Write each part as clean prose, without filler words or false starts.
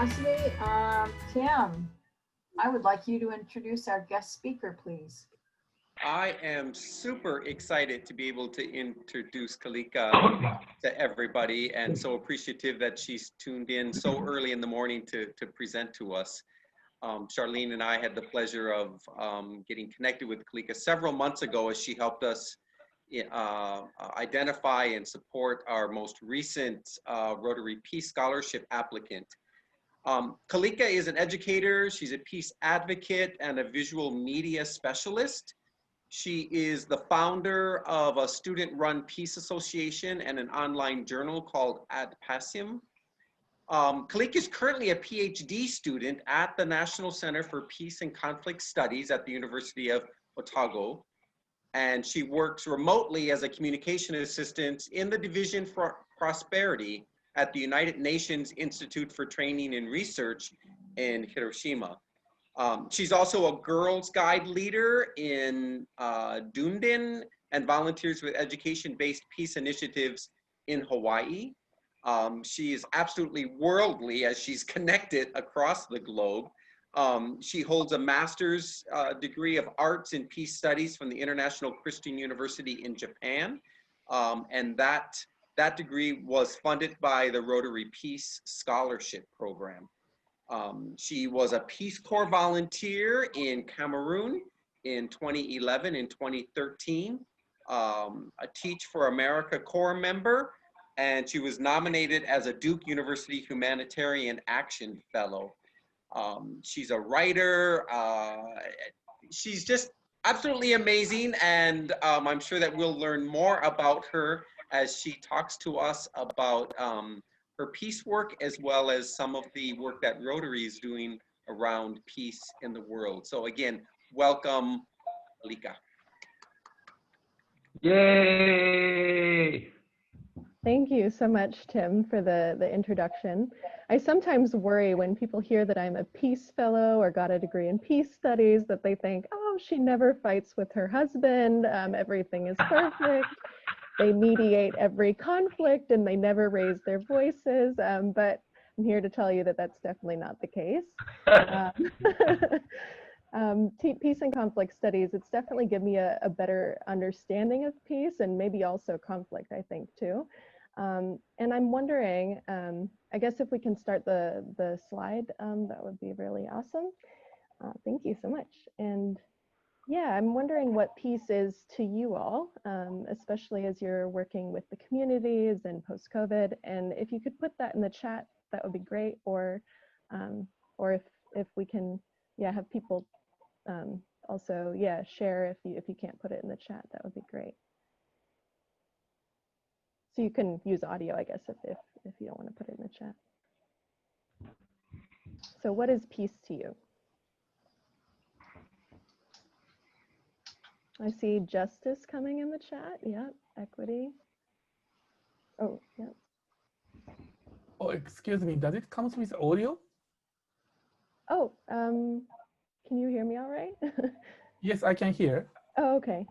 curiosity. Tim, I would like you to introduce our guest speaker, please. I am super excited to be able to introduce Kalika to everybody, and so appreciative that she's tuned in so early in the morning to present to us. Charlene and I had the pleasure of getting connected with Kalika several months ago as she helped us identify and support our most recent Rotary Peace Scholarship applicant. Kalika is an educator, she's a peace advocate and a visual media specialist. She is the founder of a student-run peace association and an online journal called Pacem. Kalika is currently a Ph.D. student at the National Center for Peace and Conflict Studies at the University of Otago. And she works remotely as a communication assistant in the Division for Prosperity at the United Nations Institute for Training and Research in Hiroshima. She's also a Girls Guide leader in Dunedin and volunteers with education-based peace initiatives in Hawaii. She is absolutely worldly as she's connected across the globe. She holds a master's degree of arts and peace studies from the International Christian University in Japan. And that degree was funded by the Rotary Peace Scholarship Program. She was a Peace Corps volunteer in Cameroon in 2011 and 2013, a Teach for America Corps member, and she was nominated as a Duke University Humanitarian Action Fellow. She's a writer. She's just absolutely amazing, and I'm sure that we'll learn more about her as she talks to us about her peace work, as well as some of the work that Rotary is doing around peace in the world. So again, welcome, Kalika. Yay! Thank you so much, Tim, for the introduction. I sometimes worry when people hear that I'm a peace fellow or got a degree in peace studies that they think, oh, she never fights with her husband, everything is perfect. They mediate every conflict and they never raise their voices, but I'm here to tell you that that's definitely not the case. Peace and conflict studies, it's definitely given me a better understanding of peace and maybe also conflict, I think, too. And I'm wondering, I guess if we can start the slide, that would be really awesome. Thank you so much. And yeah, I'm wondering what peace is to you all, especially as you're working with the communities and post-COVID. And if you could put that in the chat, that would be great. Or if we can, yeah, have people also, yeah, share if you can't put it in the chat, that would be great. So you can use audio, I guess, if you don't want to put it in the chat. So what is peace to you? I see justice coming in the chat. Yep, equity. Oh, yep. Oh, excuse me, does it come with audio? Oh, can you hear me all right? Yes, I can hear. Oh, okay.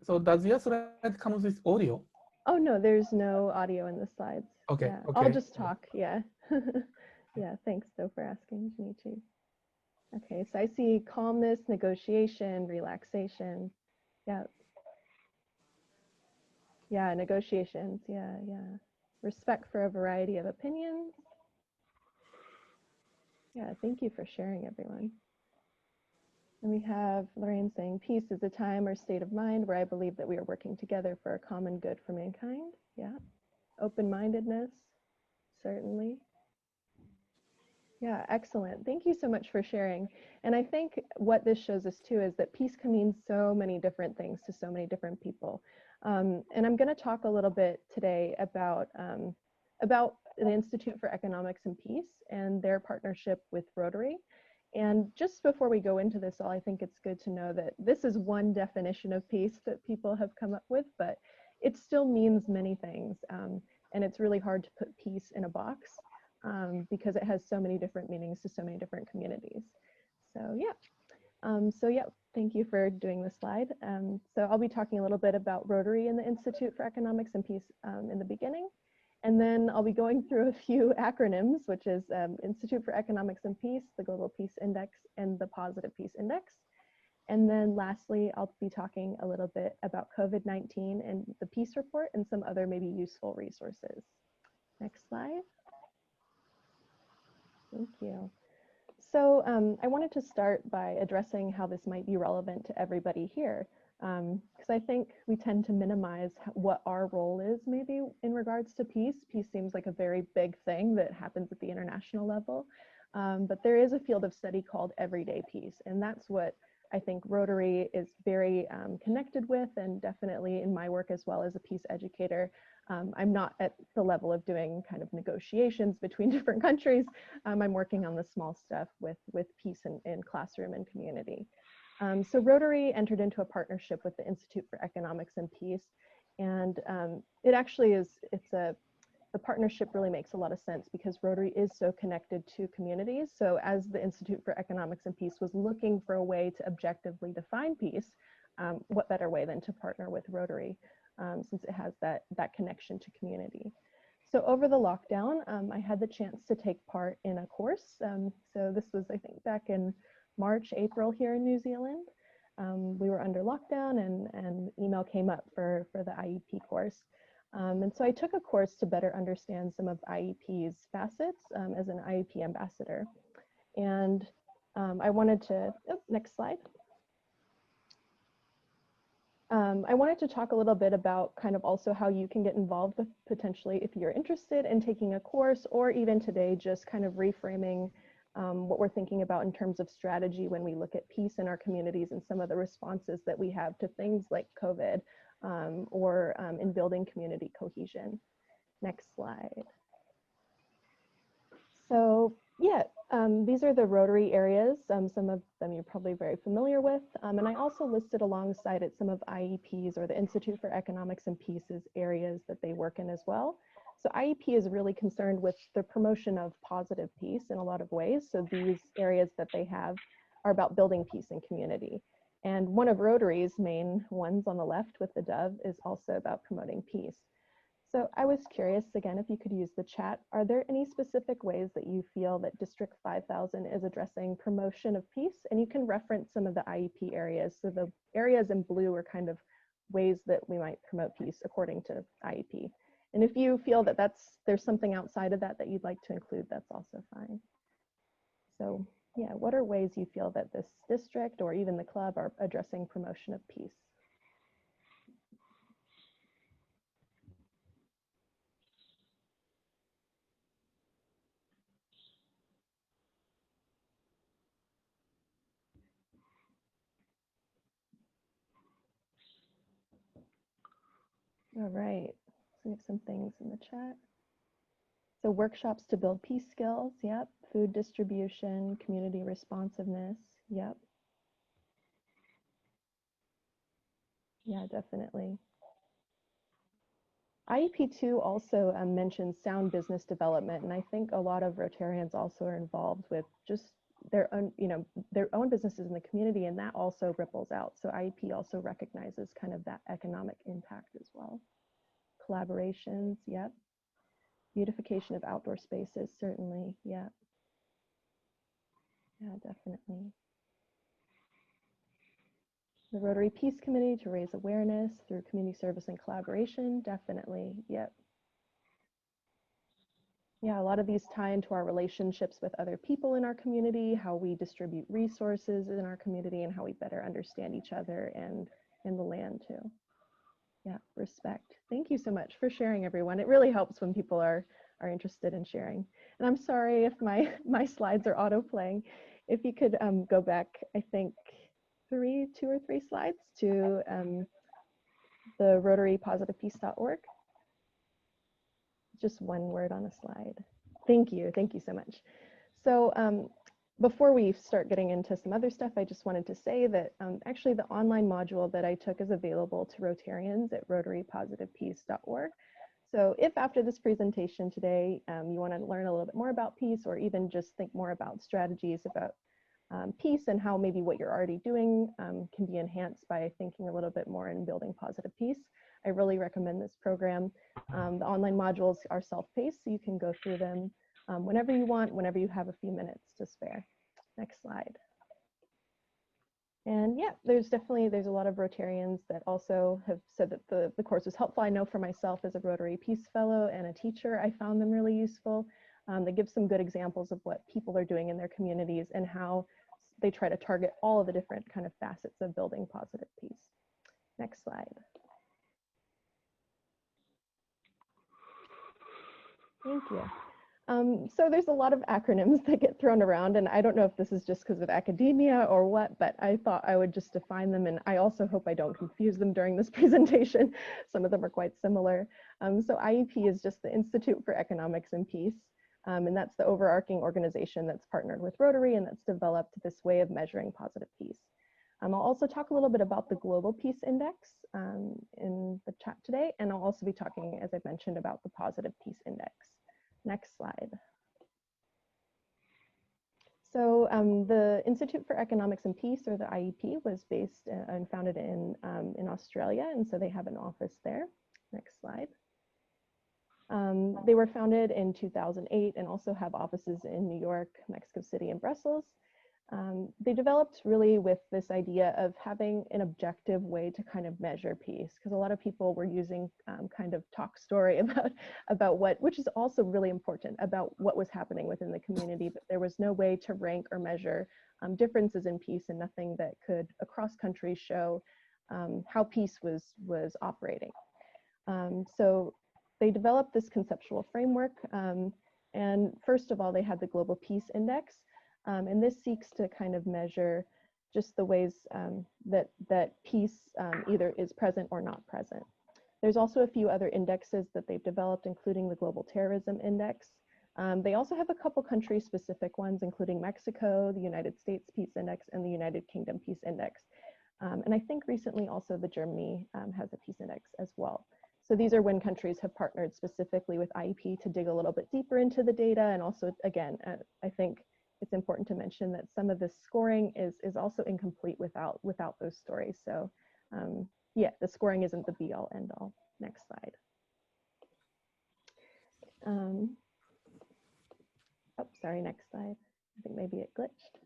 So does your slide come with audio? Oh, no, there's no audio in the slides. Okay, Yeah, okay. I'll just talk, yeah. Yeah, thanks though for asking, Junichi. Okay, so I see calmness, negotiation, relaxation. Yeah. Yeah, negotiations. Yeah, yeah. Respect for a variety of opinions. Yeah, thank you for sharing, everyone. And we have Lorraine saying, peace is a time or state of mind where I believe that we are working together for a common good for mankind. Yeah. Open-mindedness, certainly. Yeah, excellent. Thank you so much for sharing. And I think what this shows us too is that peace can mean so many different things to so many different people. And I'm going to talk a little bit today about the Institute for Economics and Peace and their partnership with Rotary. And just before we go into this all, I think it's good to know that this is one definition of peace that people have come up with, but it still means many things. And it's really hard to put peace in a box. Because it has so many different meanings to so many different communities. So yeah, thank you for doing this slide. So I'll be talking a little bit about Rotary and the Institute for Economics and Peace in the beginning. And then I'll be going through a few acronyms, which is Institute for Economics and Peace, the Global Peace Index, and the Positive Peace Index. And then lastly, I'll be talking a little bit about COVID-19 and the Peace Report and some other maybe useful resources. Next slide. Thank you. So I wanted to start by addressing how this might be relevant to everybody here, because I think we tend to minimize what our role is maybe in regards to peace. Peace seems like a very big thing that happens at the international level, but there is a field of study called everyday peace, and that's what I think Rotary is very connected with, and definitely in my work as well as a peace educator. I'm not at the level of doing kind of negotiations between different countries. I'm working on the small stuff with peace in classroom and community. So Rotary entered into a partnership with the Institute for Economics and Peace, and it actually is, the partnership really makes a lot of sense because Rotary is so connected to communities. So as the Institute for Economics and Peace was looking for a way to objectively define peace, what better way than to partner with Rotary, since it has that connection to community. So over the lockdown, I had the chance to take part in a course. So this was, I think, back in March, April here in New Zealand. We were under lockdown and email came up for the IEP course. And so I took a course to better understand some of IEP's facets as an IEP ambassador. And I wanted to, next slide. I wanted to talk a little bit about kind of also how you can get involved with potentially if you're interested in taking a course, or even today just kind of reframing what we're thinking about in terms of strategy when we look at peace in our communities and some of the responses that we have to things like COVID or in building community cohesion. Next slide. So yeah, these are the Rotary areas. Some of them you're probably very familiar with. And I also listed alongside it some of IEP's or the Institute for Economics and Peace's areas that they work in as well. So IEP is really concerned with the promotion of positive peace in a lot of ways. So these areas that they have are about building peace in community. And one of Rotary's main ones on the left with the dove is also about promoting peace. So I was curious, again, if you could use the chat, are there any specific ways that you feel that District 5000 is addressing promotion of peace? And you can reference some of the IEP areas. So the areas in blue are kind of ways that we might promote peace according to IEP. And if you feel that there's something outside of that that you'd like to include, that's also fine. So yeah, what are ways you feel that this district or even the club are addressing promotion of peace? All right, so we have some things in the chat. So workshops to build peace skills, yep. Food distribution, community responsiveness, yep. Yeah, definitely. IEP2 also mentions sound business development, and I think a lot of Rotarians also are involved with just their own, their own businesses in the community, and that also ripples out. So IEP also recognizes kind of that economic impact as well. Collaborations, yep. Beautification of outdoor spaces, certainly, yeah. Yeah, definitely. The Rotary Peace Committee to raise awareness through community service and collaboration, definitely, yep. Yeah, a lot of these tie into our relationships with other people in our community, how we distribute resources in our community, and how we better understand each other and in the land too. Yeah, respect. Thank you so much for sharing, everyone. It really helps when people are interested in sharing. And I'm sorry if my slides are auto-playing. If you could go back, I think, 2 or 3 slides to the rotarypositivepeace.org. Just one word on a slide. Thank you so much. So before we start getting into some other stuff, I just wanted to say that actually the online module that I took is available to Rotarians at rotarypositivepeace.org. So if after this presentation today, you want to learn a little bit more about peace or even just think more about strategies about peace and how maybe what you're already doing can be enhanced by thinking a little bit more in building positive peace. I really recommend this program. The online modules are self-paced, so you can go through them whenever you want, whenever you have a few minutes to spare. Next slide. And yeah, there's a lot of Rotarians that also have said that the course was helpful. I know for myself as a Rotary Peace Fellow and a teacher, I found them really useful. They give some good examples of what people are doing in their communities and how they try to target all of the different kind of facets of building positive peace. Next slide. Thank you. So there's a lot of acronyms that get thrown around, and I don't know if this is just because of academia or what, but I thought I would just define them, and I also hope I don't confuse them during this presentation. Some of them are quite similar. So IEP is just the Institute for Economics and Peace, and that's the overarching organization that's partnered with Rotary and that's developed this way of measuring positive peace. I'll also talk a little bit about the Global Peace Index in the chat today, and I'll also be talking, as I mentioned, about the Positive Peace Index. Next slide. So the Institute for Economics and Peace, or the IEP, was based and founded in Australia, and so they have an office there. Next slide. They were founded in 2008 and also have offices in New York, Mexico City, and Brussels. They developed really with this idea of having an objective way to kind of measure peace, because a lot of people were using kind of talk story about what, which is also really important, about what was happening within the community, but there was no way to rank or measure differences in peace, and nothing that could across countries show how peace was operating. So they developed this conceptual framework, and first of all, they had the Global Peace Index. And this seeks to kind of measure just the ways that peace either is present or not present. There's also a few other indexes that they've developed, including the Global Terrorism Index. They also have a couple country-specific ones, including Mexico, the United States Peace Index, and the United Kingdom Peace Index. And I think recently also the Germany has a peace index as well. So these are when countries have partnered specifically with IEP to dig a little bit deeper into the data. And also, again, I think it's important to mention that some of this scoring is also incomplete without those stories. So yeah, the scoring isn't the be all end all. Next slide. Oh, sorry, next slide. I think maybe it glitched.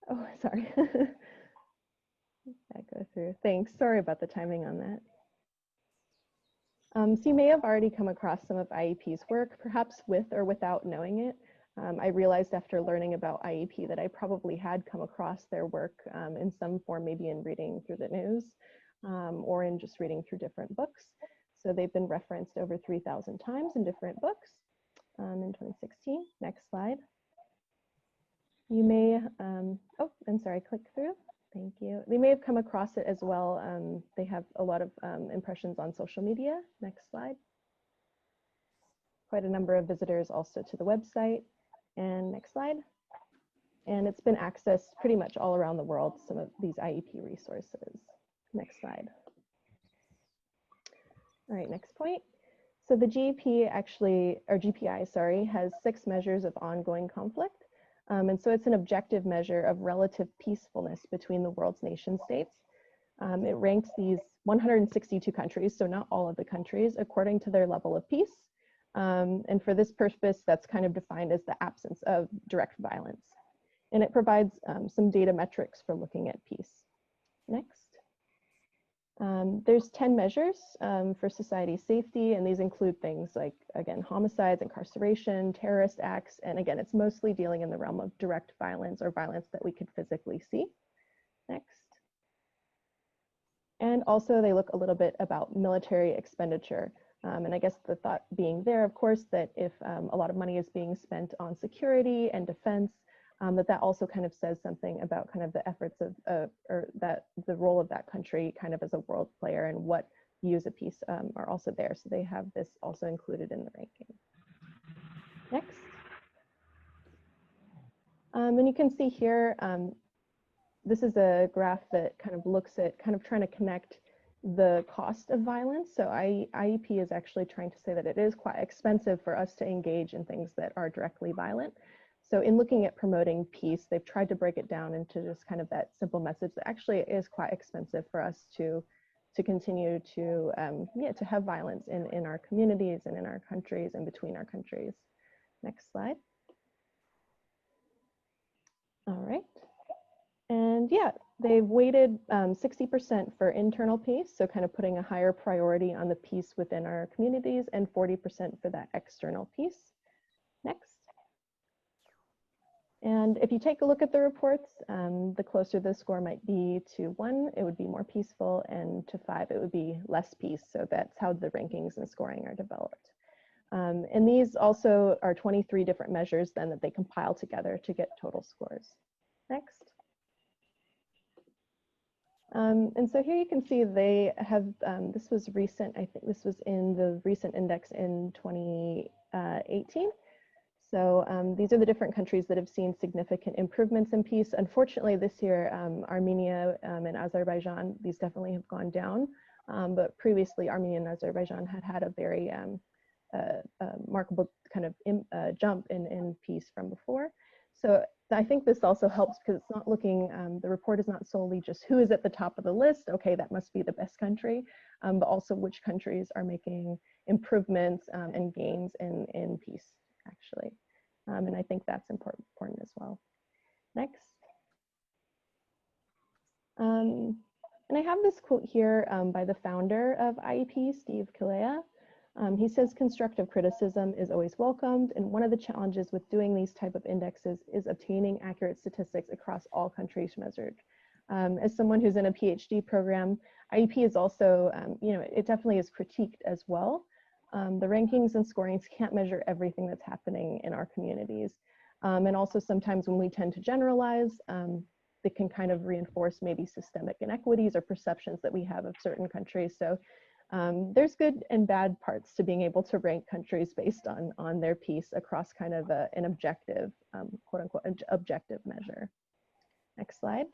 Oh, sorry. That go through. Thanks, sorry about the timing on that. So you may have already come across some of IEP's work, perhaps with or without knowing it. I realized after learning about IEP that I probably had come across their work in some form, maybe in reading through the news or in just reading through different books. So they've been referenced over 3,000 times in different books in 2016. Next slide. You may, oh, I'm sorry, click through. Thank you. They may have come across it as well. They have a lot of impressions on social media. Next slide. Quite a number of visitors also to the website. And next slide. And it's been accessed pretty much all around the world, some of these IEP resources. Next slide. All right, next point. So the GPI, sorry, has 6 measures of ongoing conflict. And so it's an objective measure of relative peacefulness between the world's nation states. It ranks these 162 countries, so not all of the countries, according to their level of peace. And for this purpose, that's kind of defined as the absence of direct violence. And it provides some data metrics for looking at peace. Next. There's 10 measures for society safety, and these include things like, again, homicides, incarceration, terrorist acts, and again, it's mostly dealing in the realm of direct violence or violence that we could physically see. Next. And also they look a little bit about military expenditure. And I guess the thought being there, of course, that if a lot of money is being spent on security and defense, that also kind of says something about kind of the efforts of, or that the role of that country kind of as a world player and what views of peace are also there. So they have this also included in the ranking. Next. And you can see here, this is a graph that kind of looks at kind of trying to connect the cost of violence. So IEP is actually trying to say that it is quite expensive for us to engage in things that are directly violent. So in looking at promoting peace, they've tried to break it down into just kind of that simple message that actually is quite expensive for us to continue to to have violence in our communities and in our countries and between our countries. Next slide. All right. And yeah, they've weighted 60% for internal peace, so kind of putting a higher priority on the peace within our communities, and 40% for that external peace. Next. And if you take a look at the reports, the closer the score might be to 1, it would be more peaceful, and to 5, it would be less peace. So that's how the rankings and scoring are developed. And these also are 23 different measures then that they compile together to get total scores. Next. And so here you can see they have, this was recent, I think this was in the recent index in 2018. So these are the different countries that have seen significant improvements in peace. Unfortunately, this year, Armenia and Azerbaijan, these definitely have gone down. But previously, Armenia and Azerbaijan had a very remarkable kind of jump in peace from before. So I think this also helps because it's not looking, the report is not solely just who is at the top of the list, okay, that must be the best country, but also which countries are making improvements and gains in peace, actually. And I think that's important as well. Next. And I have this quote here by the founder of IEP, Steve Kalea. He says constructive criticism is always welcomed, and one of the challenges with doing these type of indexes is obtaining accurate statistics across all countries measured. As someone who's in a PhD program, IEP is also, it definitely is critiqued as well. The rankings and scorings can't measure everything that's happening in our communities. And also sometimes when we tend to generalize, they can kind of reinforce maybe systemic inequities or perceptions that we have of certain countries. So there's good and bad parts to being able to rank countries based on their peace across kind of an objective, quote unquote, objective measure. Next slide.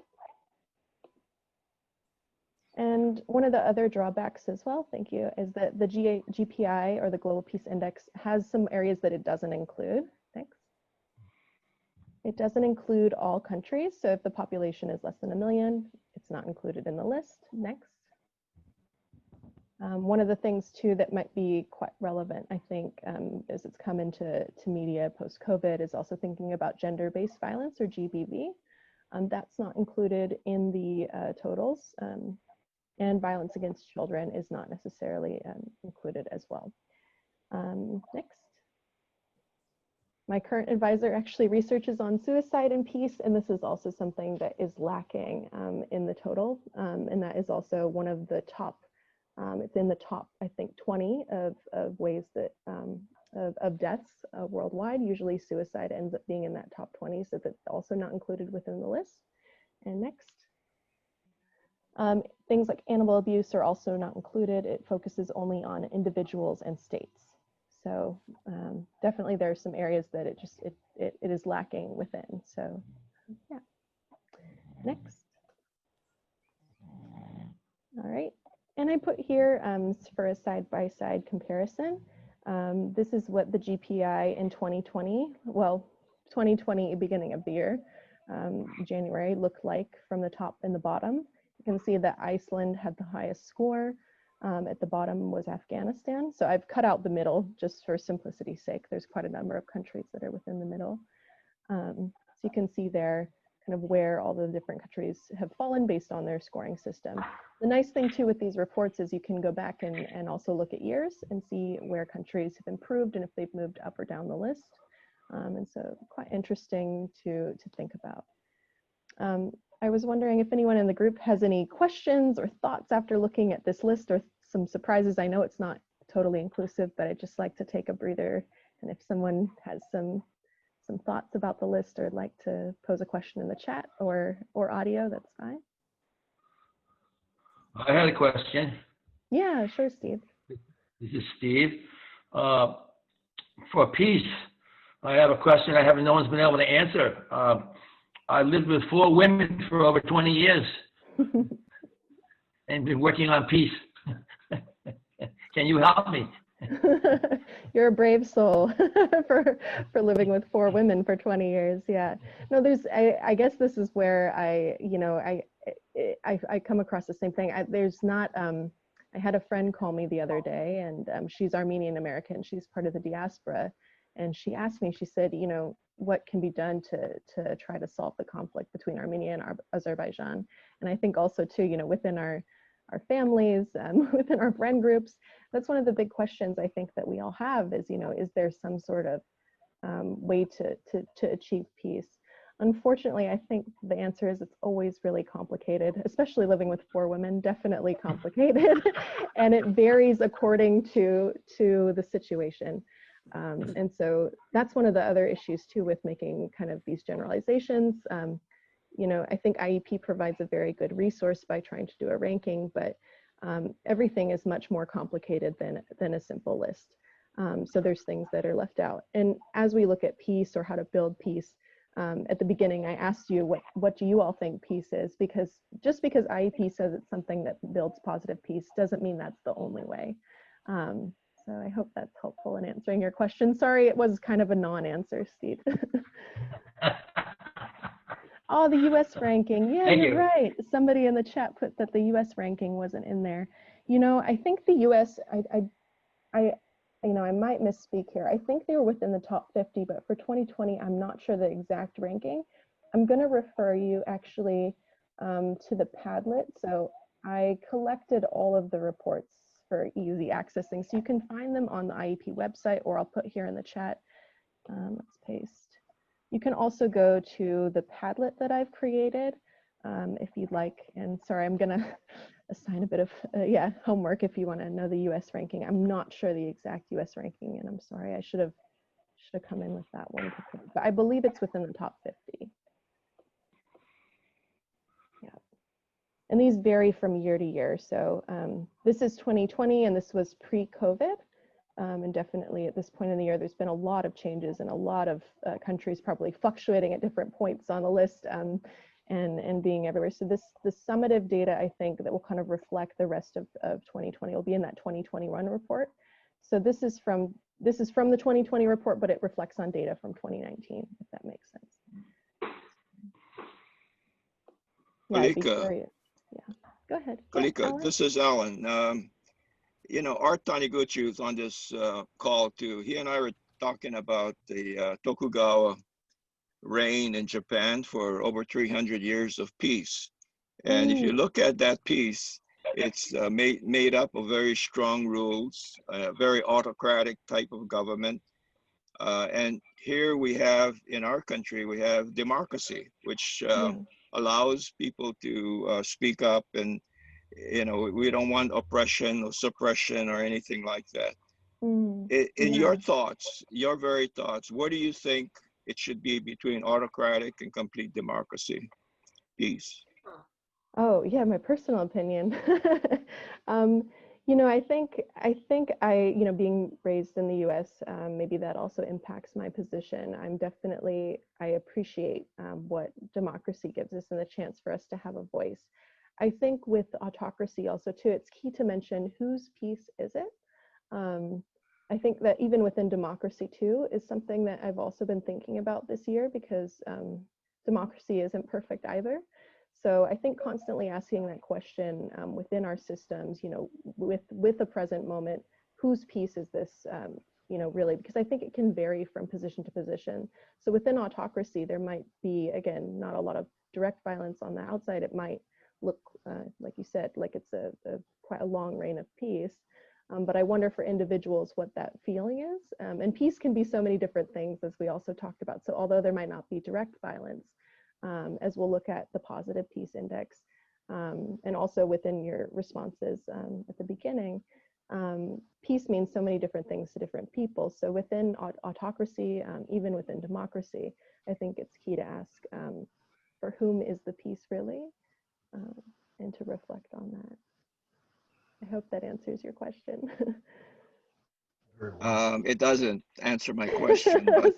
And one of the other drawbacks as well, thank you, is that the GPI or the Global Peace Index has some areas that it doesn't include. Thanks. It doesn't include all countries. So if the population is less than 1 million, it's not included in the list. Next. One of the things too that might be quite relevant, I think, as it's come into media post-COVID, is also thinking about gender-based violence or GBV. That's not included in the totals, and violence against children is not necessarily included as well. Next. My current advisor actually researches on suicide and peace, and this is also something that is lacking in the total, and that is also one of the top. It's in the top, I think, 20 of ways that of deaths worldwide. Usually suicide ends up being in that top 20, so that's also not included within the list. And next. Things like animal abuse are also not included. It focuses only on individuals and states. So definitely there are some areas that it is lacking within. So yeah. Next. All right. And I put here for a side-by-side comparison. This is what the GPI in 2020, well, 2020, beginning of the year, January, looked like from the top and the bottom. You can see that Iceland had the highest score. At the bottom was Afghanistan. So I've cut out the middle just for simplicity's sake. There's quite a number of countries that are within the middle. So you can see there kind of where all the different countries have fallen based on their scoring system. The nice thing too with these reports is you can go back and also look at years and see where countries have improved and if they've moved up or down the list. And so quite interesting to think about. I was wondering if anyone in the group has any questions or thoughts after looking at this list, or some surprises. I know it's not totally inclusive, but I'd just like to take a breather. And if someone has some thoughts about the list or would like to pose a question in the chat or audio, that's fine. I had a question. Yeah, sure, Steve. This is Steve. For peace, I have a question no one's been able to answer. I lived with 4 women for over 20 years and been working on peace. Can you help me? You're a brave soul for living with 4 women for 20 years. Yeah. No, I guess this is where I come across the same thing. I had a friend call me the other day, and she's Armenian American. She's part of the diaspora. And she asked me, she said, what can be done to try to solve the conflict between Armenia and Azerbaijan? And I think also too, within our families, within our friend groups, that's one of the big questions I think that we all have is, is there some sort of way to achieve peace? Unfortunately, I think the answer is it's always really complicated, especially living with 4 women, definitely complicated. And it varies according to the situation. And so that's one of the other issues too with making kind of these generalizations. I think IEP provides a very good resource by trying to do a ranking, but everything is much more complicated than a simple list. So there's things that are left out. And as we look at peace or how to build peace, at the beginning, I asked you, what do you all think peace is? Because just because IEP says it's something that builds positive peace doesn't mean that's the only way. So I hope that's helpful in answering your question. Sorry, it was kind of a non-answer, Steve. Oh, the US ranking. Yeah, you're right. Somebody in the chat put that the US ranking wasn't in there. I think the US, I might misspeak here. I think they were within the top 50, but for 2020, I'm not sure the exact ranking. I'm going to refer you actually to the Padlet. So I collected all of the reports for easy accessing. So you can find them on the IEP website, or I'll put here in the chat. Let's paste. You can also go to the Padlet that I've created if you'd like. And sorry, I'm going to assign a bit of homework if you want to know the US ranking. I'm not sure the exact US ranking, and I'm sorry, I should have come in with that one, but I believe it's within the top 50. Yeah, and these vary from year to year. So this is 2020, and this was pre-COVID. And definitely at this point in the year, there's been a lot of changes and a lot of countries probably fluctuating at different points on the list. And being everywhere. So the summative data, I think, that will kind of reflect the rest of 2020 will be in that 2021 report. So this is from the 2020 report, but it reflects on data from 2019, if that makes sense. Kalika, go ahead. Kalika, this is Alan. Art Taniguchi is on this call too. He and I were talking about the Tokugawa reign in Japan for over 300 years of peace. And if you look at that peace, it's made up of very strong rules, very autocratic type of government. And here we have, in our country, we have democracy, which allows people to speak up, and we don't want oppression or suppression or anything like that. In your thoughts, your very thoughts, what do you think it should be between autocratic and complete democracy? Peace. Oh yeah, my personal opinion. I think being raised in the U.S., maybe that also impacts my position. I appreciate what democracy gives us and the chance for us to have a voice. I think with autocracy also too, it's key to mention whose peace is it? I think that even within democracy too is something that I've also been thinking about this year, because democracy isn't perfect either. So I think constantly asking that question within our systems, with the present moment, whose peace is this, really, because I think it can vary from position to position. So within autocracy, there might be, again, not a lot of direct violence on the outside. It might look, like you said, like it's quite a long reign of peace. But I wonder for individuals what that feeling is. And peace can be so many different things, as we also talked about. So although there might not be direct violence, as we'll look at the positive peace index, and also within your responses at the beginning, peace means so many different things to different people. So within autocracy, even within democracy, I think it's key to ask for whom is the peace really, and to reflect on that. I hope that answers your question. It doesn't answer my question, but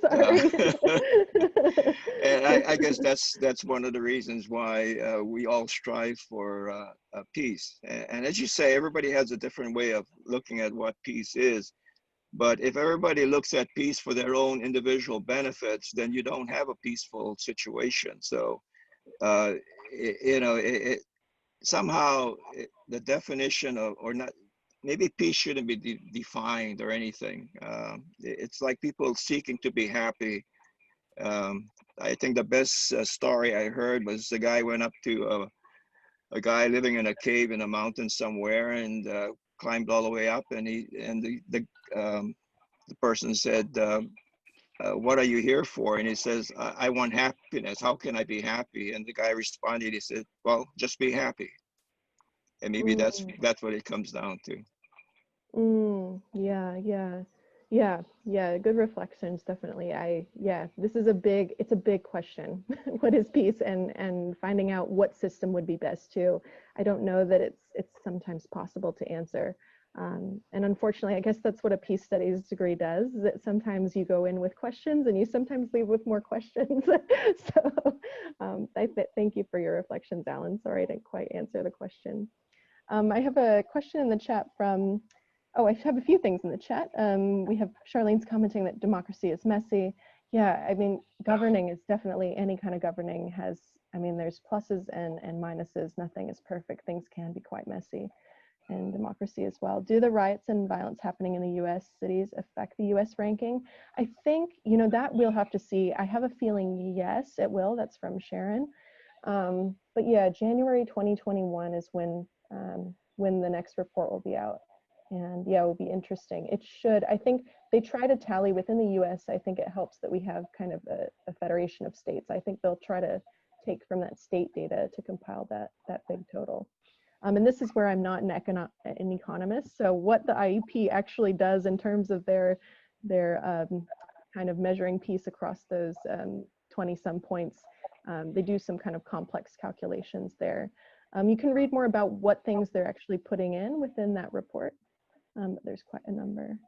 and I guess that's one of the reasons why we all strive for peace. And as you say, everybody has a different way of looking at what peace is. But if everybody looks at peace for their own individual benefits, then you don't have a peaceful situation. So, somehow the definition of, or not, maybe peace shouldn't be defined or anything. It's like people seeking to be happy. I think the best story I heard was the guy went up to a guy living in a cave in a mountain somewhere and climbed all the way up, and the person said, what are you here for? And he says, I want happiness. How can I be happy? And the guy responded, he said, well, just be happy. And maybe that's what it comes down to. Yeah. Good reflections, definitely. This is it's a big question. What is peace, and finding out what system would be best too. I don't know that it's sometimes possible to answer. And unfortunately, I guess that's what a peace studies degree does, is that sometimes you go in with questions and you sometimes leave with more questions. So thank you for your reflections, Alan. Sorry I didn't quite answer the question. I have a question in the chat from, I have a few things in the chat. We have Charlene's commenting that democracy is messy. Yeah, I mean, governing is definitely, any kind of governing has, there's pluses and minuses. Nothing is perfect. Things can be quite messy. And democracy as well. Do the riots and violence happening in the US cities affect the US ranking? I think, that we'll have to see. I have a feeling yes, it will. That's from Sharon. But yeah, January 2021 is when the next report will be out. And yeah, it will be interesting. It should, I think they try to tally within the US. I think it helps that we have kind of a federation of states. I think they'll try to take from that state data to compile that big total. And this is where I'm not an economist. So what the IEP actually does in terms of their kind of measuring peace across those 20 some points, they do some kind of complex calculations there. You can read more about what things they're actually putting in within that report. There's quite a number.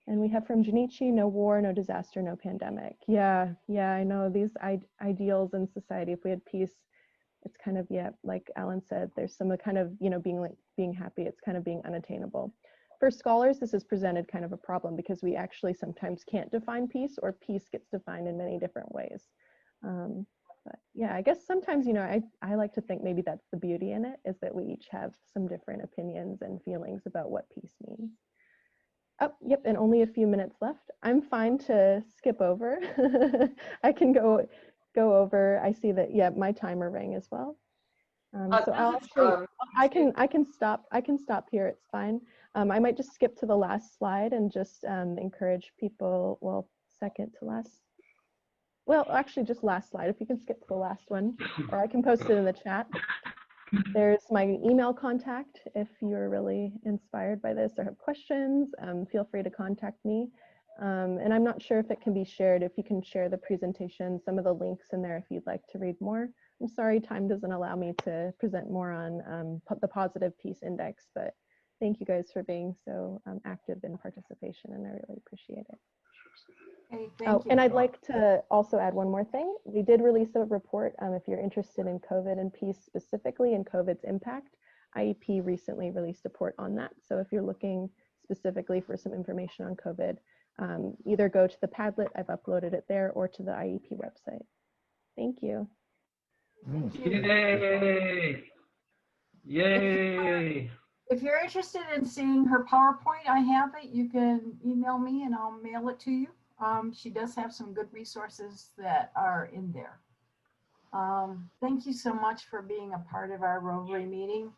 And we have from Junichi, no war, no disaster, no pandemic. Yeah, I know these ideals in society. If we had peace, it's kind of, like Alan said, there's some kind of, being happy, it's kind of being unattainable. For scholars, this is presented kind of a problem because we actually sometimes can't define peace, or peace gets defined in many different ways. But yeah, I guess sometimes, I like to think maybe that's the beauty in it, is that we each have some different opinions and feelings about what peace means. Oh, yep, and only a few minutes left. I'm fine to skip over. I can go over. I see that, yeah, my timer rang as well. So I'll actually, I can stop here. It's fine. I might just skip to the last slide and just encourage people, well, second to last. Well, actually just last slide, if you can skip to the last one, or I can post it in the chat. There's my email contact. If you're really inspired by this or have questions, feel free to contact me. And I'm not sure if it can be shared, if you can share the presentation, some of the links in there if you'd like to read more. I'm sorry, time doesn't allow me to present more on the Positive Peace Index, but thank you guys for being so active in participation, and I really appreciate it. Hey, thank you. And I'd like to also add one more thing. We did release a report, if you're interested in COVID and peace specifically and COVID's impact. IEP recently released a report on that. So if you're looking specifically for some information on COVID, either go to the Padlet, I've uploaded it there, or to the IEP website. Thank you. Yay! Yay! If you're interested in seeing her PowerPoint, I have it. You can email me and I'll mail it to you. She does have some good resources that are in there. Thank you so much for being a part of our Rotary meeting.